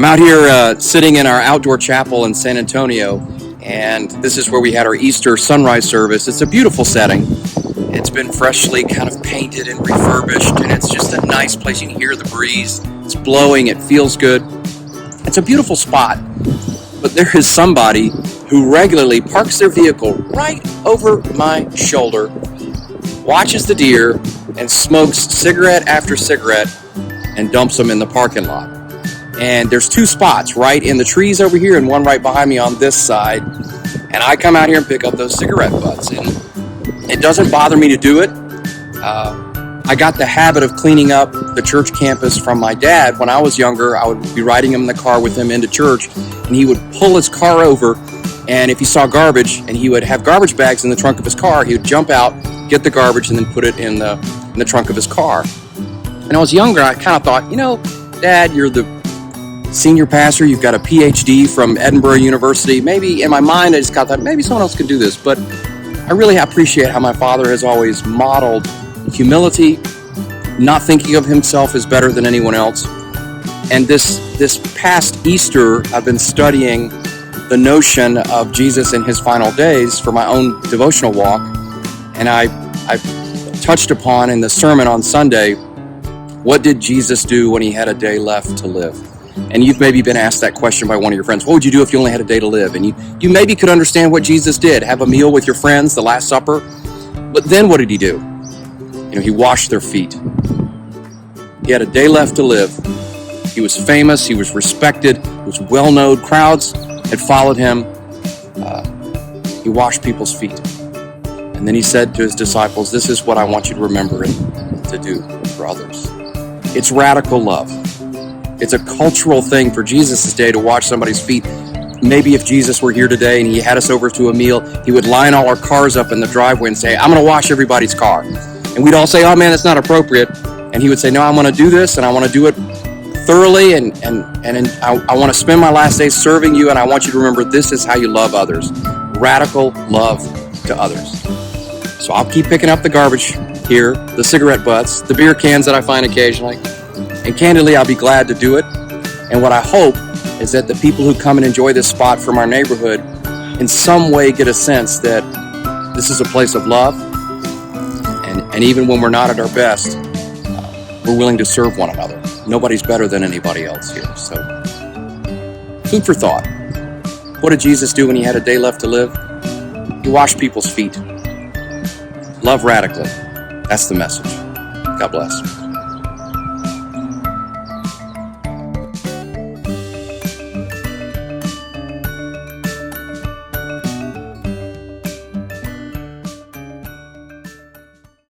I'm out here sitting in our outdoor chapel in San Antonio, and this is where we had our Easter sunrise service. It's a beautiful setting. It's been freshly kind of painted and refurbished, and it's just a nice place. You can hear the breeze. It's blowing. It feels good. It's a beautiful spot, but there is somebody who regularly parks their vehicle right over my shoulder, watches the deer, and smokes cigarette after cigarette and dumps them in the parking lot. And there's two spots, right in the trees over here and one right behind me on this side. And I come out here and pick up those cigarette butts. And it doesn't bother me to do it. I got the habit of cleaning up the church campus from my dad. When I was younger, I would be riding him in the car with him into church, and he would pull his car over, and if he saw garbage, and he would have garbage bags in the trunk of his car, he would jump out, get the garbage, and then put it in the trunk of his car. When I was younger, I kind of thought, Dad, you're the senior pastor, you've got a PhD from Edinburgh University. Maybe in my mind, I just thought maybe someone else could do this. But I really appreciate how my father has always modeled humility, not thinking of himself as better than anyone else. And this past Easter, I've been studying the notion of Jesus in his final days for my own devotional walk. And I touched upon in the sermon on Sunday, what did Jesus do when he had a day left to live? And you've maybe been asked that question by one of your friends. What would you do if you only had a day to live? And you maybe could understand what Jesus did. Have a meal with your friends, the Last Supper. But then what did he do? He washed their feet. He had a day left to live. He was famous. He was respected. He was well-known. Crowds had followed him. He washed people's feet. And then he said to his disciples, this is what I want you to remember and to do for others. It's radical love. It's a cultural thing for Jesus' day to wash somebody's feet. Maybe if Jesus were here today and he had us over to a meal, he would line all our cars up in the driveway and say, I'm going to wash everybody's car. And we'd all say, oh man, that's not appropriate. And he would say, no, I want to do this, and I want to do it thoroughly, and I want to spend my last days serving you, and I want you to remember this is how you love others. Radical love to others. So I'll keep picking up the garbage here, the cigarette butts, the beer cans that I find occasionally. And candidly, I'll be glad to do it. And what I hope is that the people who come and enjoy this spot from our neighborhood in some way get a sense that this is a place of love. And even when we're not at our best, we're willing to serve one another. Nobody's better than anybody else here. So, food for thought. What did Jesus do when he had a day left to live? He washed people's feet. Love radically. That's the message. God bless.